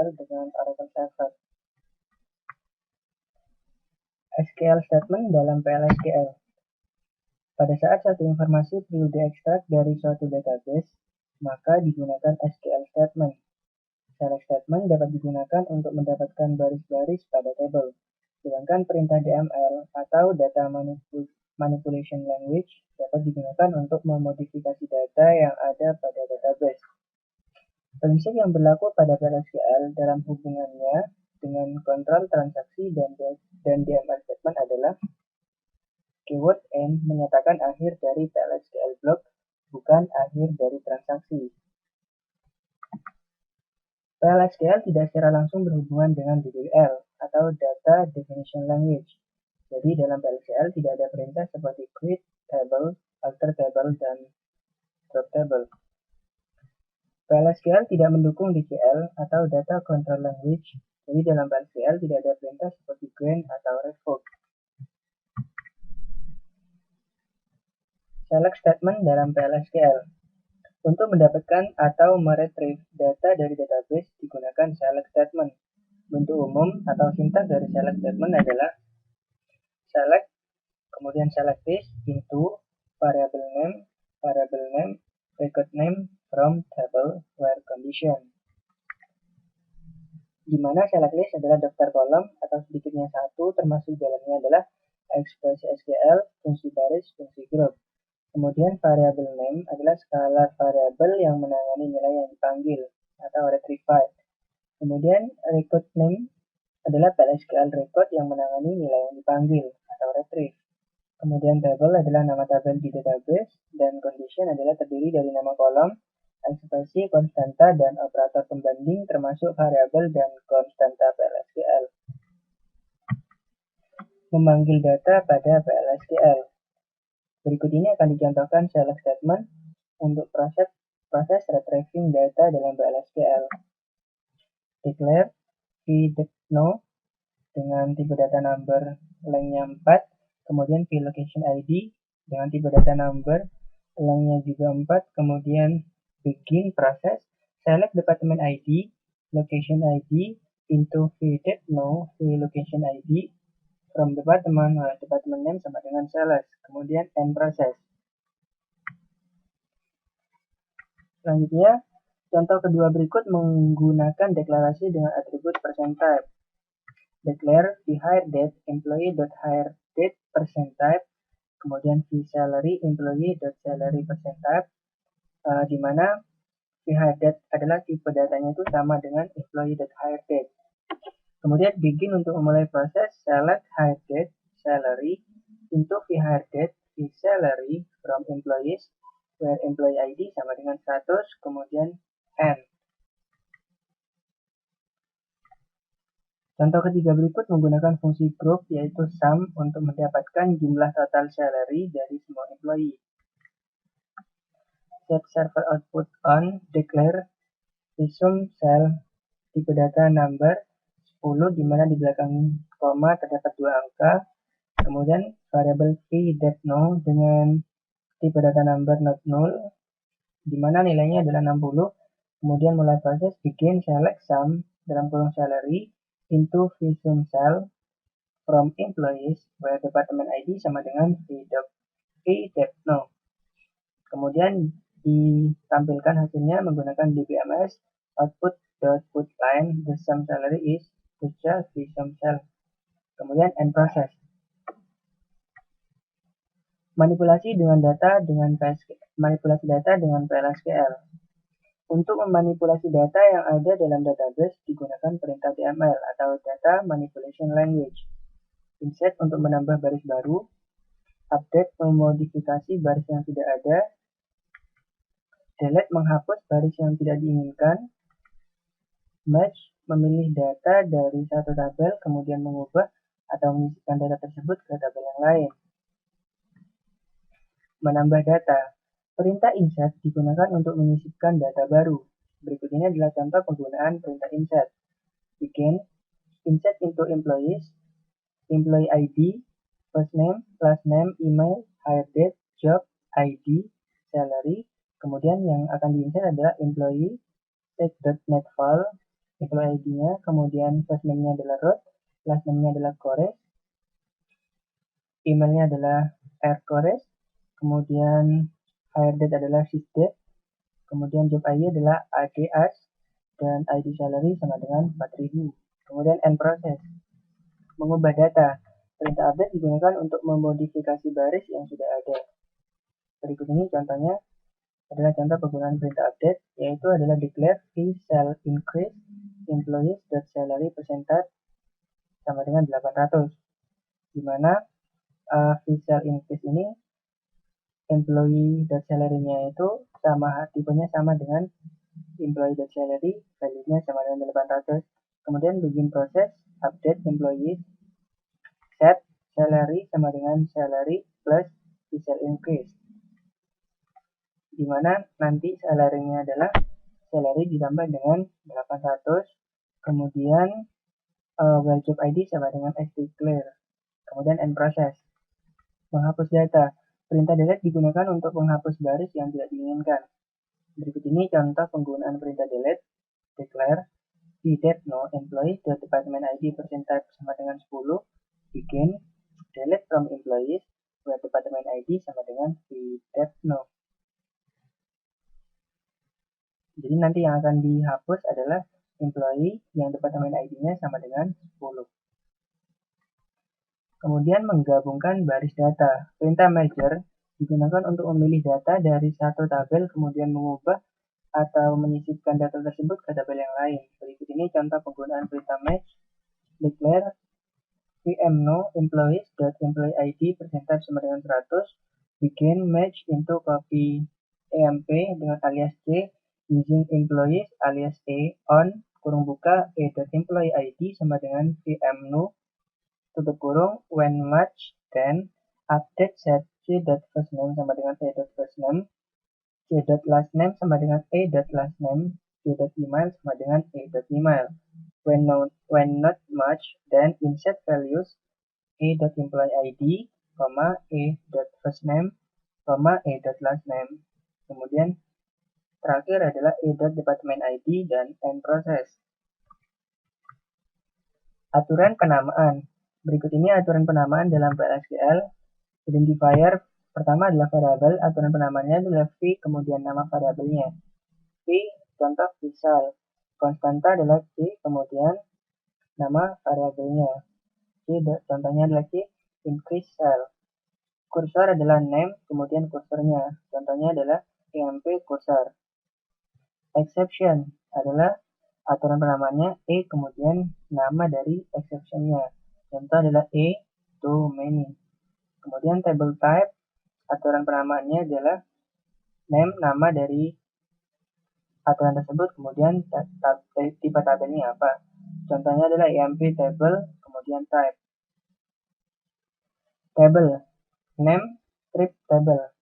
SQL dengan Oracle Server. SQL statement dalam PLSQL. Pada saat satu informasi perlu diekstrak dari suatu database, maka digunakan SQL statement. Select statement dapat digunakan untuk mendapatkan baris-baris pada tabel, sedangkan perintah DML atau Data Manipulation Language dapat digunakan untuk memodifikasi data yang ada pada database. Prinsip yang berlaku pada PLSQL dalam hubungannya dengan kontrol transaksi dan DML statement adalah keyword end menyatakan akhir dari PLSQL block, bukan akhir dari transaksi. PLSQL tidak secara langsung berhubungan dengan DDL atau Data Definition Language. Jadi dalam PLSQL tidak ada perintah seperti create table, alter table, dan drop table. PLSQL tidak mendukung DCL atau Data Control Language. Jadi dalam PLSQL tidak ada perintah seperti grant atau revoke. Select statement dalam PLSQL. Untuk mendapatkan atau meretrieve data dari database digunakan select statement. Bentuk umum atau sintaks dari select statement adalah select, kemudian select list into variable name, record name from table where condition. Di mana select list adalah daftar kolom atau sedikitnya satu, termasuk dalamnya adalah ekspresi SQL, fungsi baris, fungsi grup. Kemudian variable name adalah skala variabel yang menangani nilai yang dipanggil atau retrieved. Kemudian record name adalah PLSQL record yang menangani nilai yang dipanggil atau retrieve. Kemudian table adalah nama tabel di database, dan condition adalah terdiri dari nama kolom, ekspresi, konstanta, dan operator pembanding termasuk variabel dan konstanta PLSQL. Memanggil data pada PLSQL. Berikut ini akan dicontohkan select statement untuk proses retrieving data dalam PLSQL. Declare v.no dengan tipe data number lengthnya 4, kemudian v.location ID dengan tipe data number lengthnya juga 4, kemudian begin proses, select department ID, location ID into v.no, v.location ID from department name sama dengan select, kemudian end proses. Selanjutnya, contoh kedua berikut menggunakan deklarasi dengan atribut %type. Declare vHireDate employee.hiredate %type, kemudian vSalary employee.salary %type, di mana vHireDate adalah tipe datanya itu sama dengan employee.hiredate. Kemudian begin untuk memulai proses, select hiredate salary into vHireDate vSalary from employees where employee ID sama dengan 100, kemudian end. Contoh ketiga berikut menggunakan fungsi group yaitu sum untuk mendapatkan jumlah total salary dari semua employee. Set server output on, declare resume cell tipe data number 10 di mana di belakang koma terdapat 2 angka. Kemudian variable v.no dengan tipe data number not null di mana nilainya adalah 60. Kemudian mulai proses begin select sum dalam kolom salary into v.sum cell from employees where department ID sama dengan v.no. Kemudian ditampilkan hasilnya menggunakan dbms output.putLine the sum salary is v.sum cell. Kemudian end process. Manipulasi data dengan PLSQL. Untuk memanipulasi data yang ada dalam database digunakan perintah DML atau Data Manipulation Language. Insert untuk menambah baris baru, update memodifikasi baris yang sudah ada, delete menghapus baris yang tidak diinginkan, match memilih data dari satu tabel kemudian mengubah atau menyisipkan data tersebut ke tabel yang lain. Menambah data. Perintah insert digunakan untuk menyisipkan data baru. Berikut ini adalah contoh penggunaan perintah insert. Begin, insert into employees, employee ID, first name, last name, email, hire date, job, ID, salary. Kemudian yang akan diinsert adalah employee, check.net file, employee ID-nya, kemudian first name-nya adalah Rod, last name-nya adalah Kores, emailnya adalah rkores, kemudian hire date adalah sysdate, kemudian job ID adalah adas, dan ID salary sama dengan 4.000. Kemudian end process, mengubah data. Perintah update digunakan untuk memodifikasi baris yang sudah ada. Berikut ini contohnya adalah contoh penggunaan perintah update, yaitu adalah declare fee cell increase employees.salary percentage sama dengan 800, di mana fee cell increase ini employee.salary-nya itu sama, tipenya sama dengan employee.salary, value-nya sama dengan 800. Kemudian begin proses update employees, set salary sama dengan salary plus fee cell increase, di mana nanti salary-nya adalah salary ditambah dengan 800, kemudian while job ID sama dengan as declare, kemudian end process. Menghapus data. Perintah delete digunakan untuk menghapus baris yang tidak diinginkan. Berikut ini contoh penggunaan perintah delete. Declare vdate no employees department ID percentage sama dengan 10, begin delete from employees where department ID sama dengan vdate no. Jadi nanti yang akan dihapus adalah employee yang departemen ID-nya sama dengan 10. Kemudian menggabungkan baris data. Perintah merger digunakan untuk memilih data dari satu tabel kemudian mengubah atau menyisipkan data tersebut ke tabel yang lain. Berikut ini contoh penggunaan perintah match. Declare vmno employees.employee ID percentage sama dengan 100. Begin match into copy emp dengan alias c using employees alias a on kurung buka a.employee ID sama dengan vmno tutup kurung when match then update set c.first name sama dengan a.first name, c.last name sama dengan a.last name, c.email sama dengan a.email. When not match then insert values a.employee ID, a.first name, a.last name. Kemudian terakhir adalah a.department ID dan end process. Aturan penamaan. Berikut ini aturan penamaan dalam PLSQL. Identifier pertama adalah variabel, aturan penamaannya adalah v, kemudian nama variabelnya. V, contoh misal, konstanta adalah c, kemudian nama variabelnya. C, contohnya adalah c, increase cell. Kursor adalah name, kemudian kursornya. Contohnya adalah emp kursor. Exception adalah aturan penamaannya e, kemudian nama dari exception-nya. Contoh adalah a, too many. Kemudian table type, aturan penamaannya adalah name, nama dari aturan tersebut, kemudian tipe tabelnya apa. Contohnya adalah emp table, kemudian type. Table, name, strip table.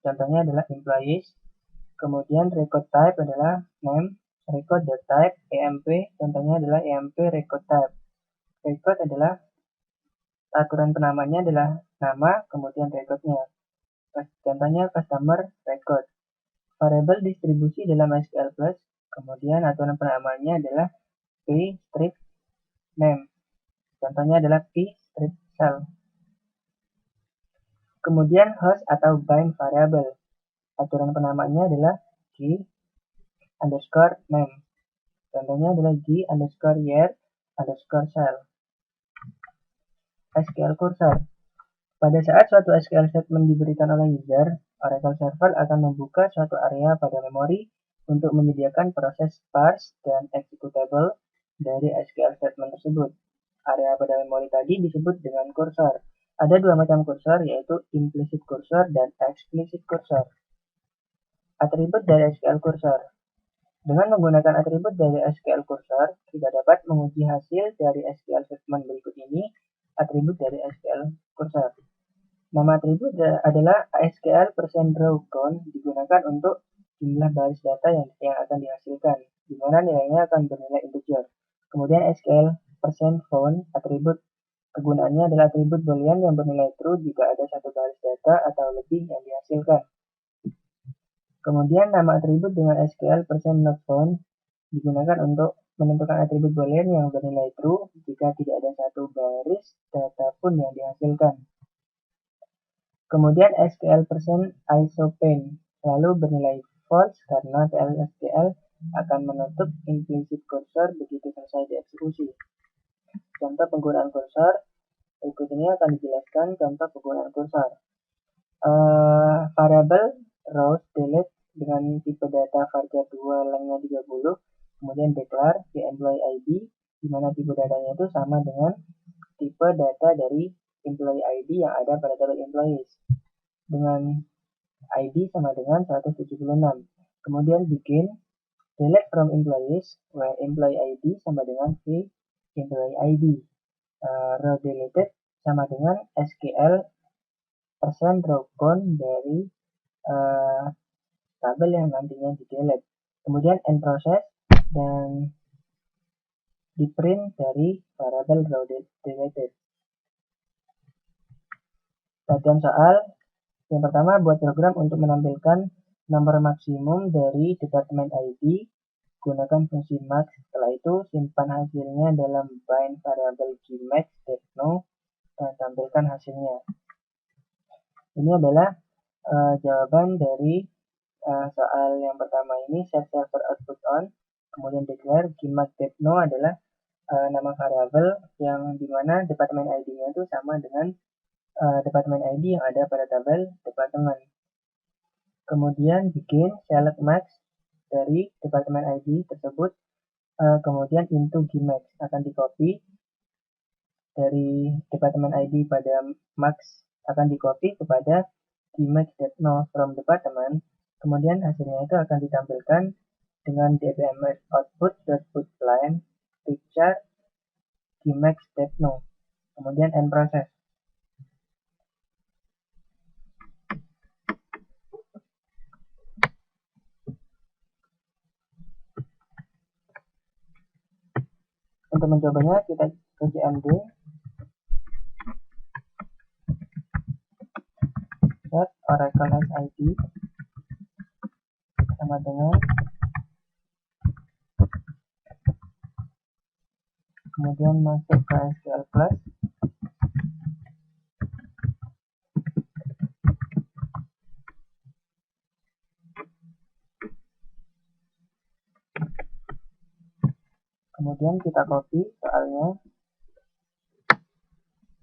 Contohnya adalah employees. Kemudian record type adalah name, record.type, emp, contohnya adalah emp record type. Record adalah aturan penamanya adalah nama, kemudian recordnya. Contohnya customer record. Variabel distribusi dalam SQL Plus, kemudian aturan penamanya adalah p strip name. Contohnya adalah p strip cell. Kemudian host atau bind variabel. Aturan penamanya adalah g underscore name. Contohnya adalah g underscore year underscore cell. SQL Cursor. Pada saat suatu SQL statement diberikan oleh user, Oracle Server akan membuka suatu area pada memori untuk menyediakan proses parse dan executable dari SQL statement tersebut. Area pada memori tadi disebut dengan kursor. Ada dua macam kursor, yaitu implicit cursor dan explicit cursor. Atribut dari SQL Cursor. Dengan menggunakan atribut dari SQL Cursor, kita dapat menguji hasil dari SQL statement berikut ini. Atribut dari SQL Cursor. Nama atribut adalah SQL%RowCount digunakan untuk jumlah baris data yang akan dihasilkan, di mana nilainya akan bernilai integer. Kemudian SQL%Found atribut kegunaannya adalah atribut boolean yang bernilai true jika ada satu baris data atau lebih yang dihasilkan. Kemudian nama atribut dengan SQL%NotFound digunakan untuk menentukan atribut boolean yang bernilai true jika tidak ada satu baris data pun yang dihasilkan. Kemudian SQL%ISOPANE selalu bernilai false karena TLSQL akan menutup implicit cursor begitu selesai dieksekusi. Contoh penggunaan kursor, berikut ini akan dijelaskan contoh penggunaan kursor. Variable rows delete dengan tipe data varchar 2 lengthnya 30, kemudian declare the employee ID, di mana tipe datanya itu sama dengan tipe data dari employee ID yang ada pada tabel employees, dengan ID sama dengan 176. Kemudian bikin delete from employees, where employee ID sama dengan v employee ID. Row deleted sama dengan SQL %row count dari tabel yang nantinya di delete. Kemudian end process dan di print dari variable row deleted. Latihan soal yang pertama, buat program untuk menampilkan nomor maksimum dari departemen ID. Gunakan fungsi max. Setelah itu simpan hasilnya dalam bind variable gmax.no dan tampilkan hasilnya. Ini adalah jawaban dari soal yang pertama ini, set server output on, kemudian declare gmax.no adalah nama variabel yang dimana departemen ID-nya itu sama dengan departemen ID yang ada pada tabel departemen. Kemudian bikin select max dari departemen ID tersebut, kemudian into gmax akan di copy dari departemen ID pada max, akan di copy kepada gmax.no from department. Kemudian hasilnya itu akan ditampilkan dengan dbms output.putLine to char gmax.no. Kemudian end process. Untuk mencobanya kita ke CMD, set Oracle as ID sama dengan, kemudian masuk ke SQL Plus, kemudian kita copy soalnya,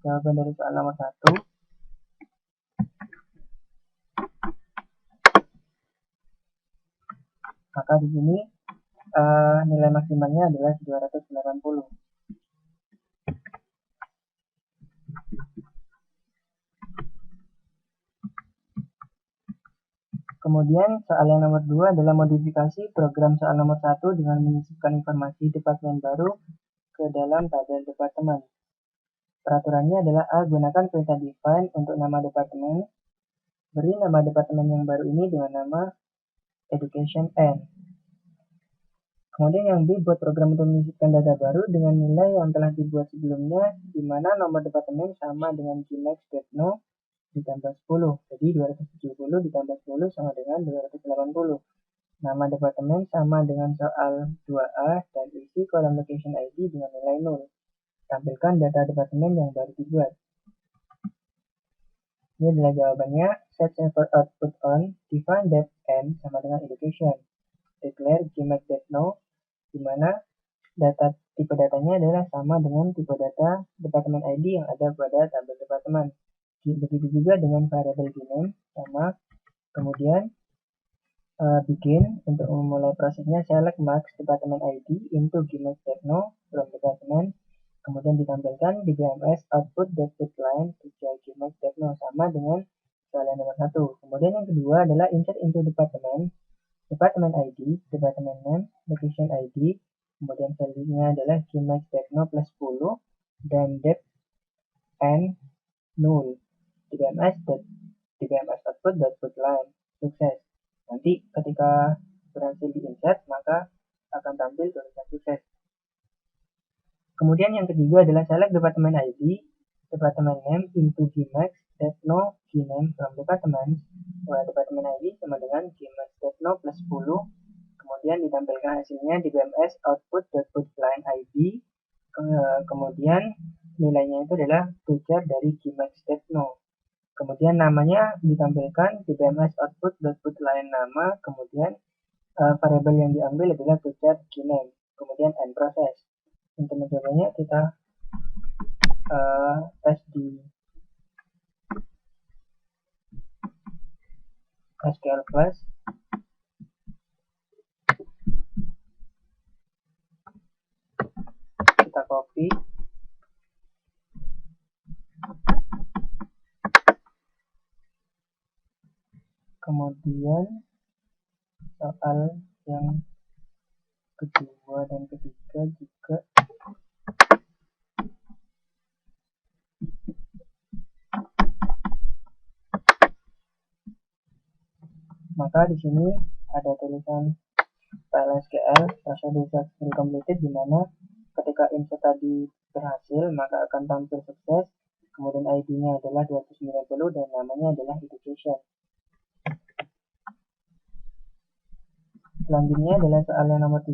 jawaban dari soal nomor 1. Maka di sini nilai maksimalnya adalah 280. Kemudian soal yang nomor 2 adalah modifikasi program soal nomor 1 dengan menyisipkan informasi departemen baru ke dalam tabel departemen. Peraturannya adalah A. Gunakan perintah define untuk nama departemen. Beri nama departemen yang baru ini dengan nama Education N. Kemudian yang B, buat program untuk menyisipkan data baru dengan nilai yang telah dibuat sebelumnya, di mana nomor departemen sama dengan gmax.no ditambah 10. Jadi 270 ditambah 10 sama dengan 280. Nama departemen sama dengan soal 2A dan isi kolom location ID dengan nilai 0. Tampilkan data departemen yang baru dibuat. Ini adalah jawabannya. Set server output on, define def n sama dengan education. Declare gmax.no, di mana data tipe datanya adalah sama dengan tipe data departemen ID yang ada pada tabel departemen. Begitu juga dengan variable gname sama. Kemudian bikin untuk memulai prosesnya select max departemen ID into gmax.no from department. Kemudian ditampilkan di BMS output.putLine to gmax.no sama dengan soal yang nomor 1. Kemudian yang kedua adalah insert into department ID, department name, location ID, kemudian value-nya adalah gmax.no plus 10 dan depth and null. DBMS output.putLine. Sukses. Nanti ketika berhasil di-insert, maka akan tampil tulisan sukses. Kemudian yang ketiga adalah select department ID, department name into gmax.no gname from department, where department ID sama dengan gmax.no plus 10, kemudian ditampilkan hasilnya di BMS output.putLine ID, kemudian nilainya itu adalah tujar dari GMax.no. Kemudian namanya ditampilkan di BMS output.putLine nama, kemudian variabel yang diambil adalah tujar GName, kemudian end process. Untuk mencobanya kita tes di SQL Flash. Kita copy, kemudian soal yang kedua dan ketiga juga maka di sini ada tulisan file SQL procedure successfully completed, di mana ketika insert tadi berhasil maka akan tampil sukses, kemudian ID-nya adalah 290 dan namanya adalah education. Selanjutnya adalah soal yang nomor 3.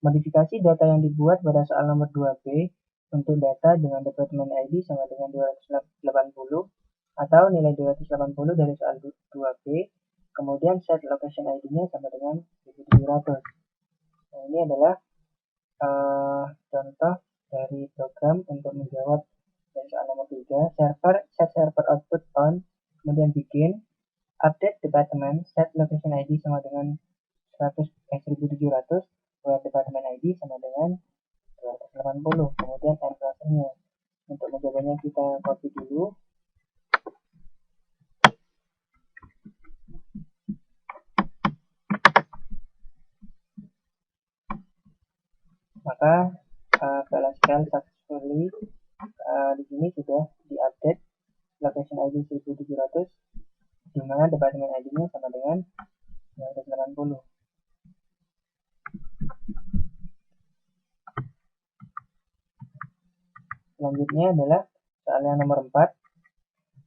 Modifikasi data yang dibuat pada soal nomor 2B untuk data dengan department ID sama dengan 280 atau nilai 280 dari soal 2B, kemudian set location ID-nya sama dengan 1700. Nah, ini adalah contoh dari program untuk menjawab dari soal nomor 3. Set server output on, kemudian begin, update department, set location ID sama dengan 1700, where department ID sama dengan 280, kemudian end process-nya. Untuk menjawabnya kita copy dulu. Maka file SQL successfully di sini sudah diupdate location ID 1700, di mana department ID-nya sama dengan 280. Selanjutnya adalah soal yang nomor 4.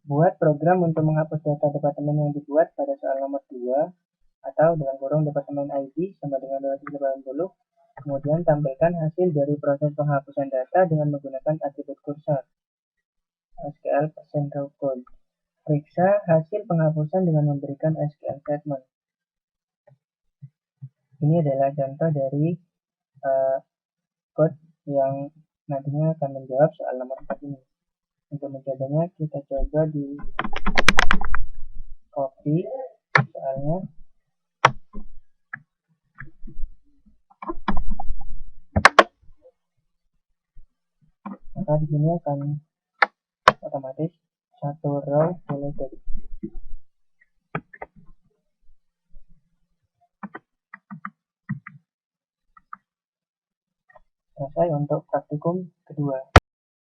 Buat program untuk menghapus data departemen yang dibuat pada soal nomor 2 atau dengan kurung departemen ID sama dengan 280. Kemudian tampilkan hasil dari proses penghapusan data dengan menggunakan atribut kursor. SQL percent code. Periksa hasil penghapusan dengan memberikan SQL statement. Ini adalah contoh dari code yang nantinya akan menjawab soal nomor 4 ini. Untuk mencobanya kita coba di copy soalnya. Maka di sini akan otomatis satu row deleted. Selesai untuk praktikum kedua.